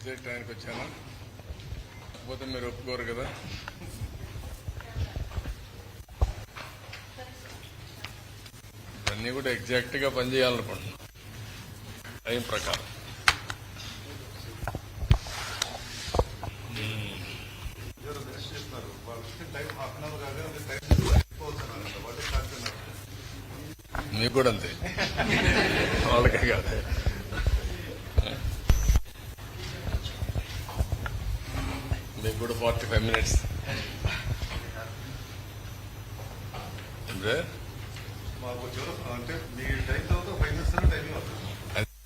Exact టైంకి వచ్చాను, కాకపోతే మీరు ఒప్పుకోరు కదా. ఇవన్నీ కూడా ఎగ్జాక్ట్ గా పనిచేయాలనుకుంటున్నాను టైం ప్రకారం. మీకు కూడా అంతే, వాళ్ళకే కాదు. మీకు కూడా 45 minutes.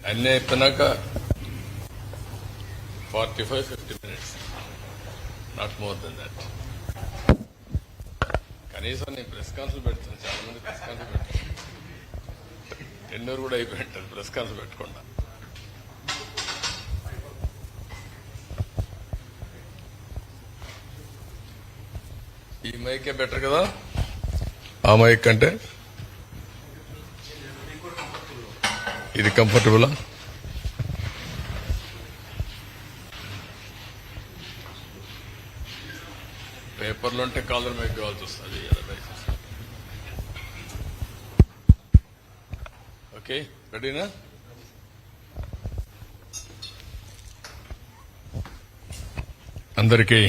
అన్నీ అయిపోయినాక 45-50 minutes, not more than that. కనీసం నేను ప్రెస్ కాన్ఫరెన్స్ పెడుతున్నాను, చాలా మంది ప్రెస్ కాన్ఫరెన్స్ పెడుతున్నాను. టెన్నర్ కూడా అయిపోయింటారు ప్రెస్ కాన్ఫరెన్స్ పెట్టకుండా. ఈ మైకే బెటర్ కదా ఆ మైక్ కంటే? ఇది కంఫర్టబులా? పేపర్లో ఉంటే కాలర్ మైక్ కావాల్సి వస్తుంది. ఓకే, రెడీనా? అందరికీ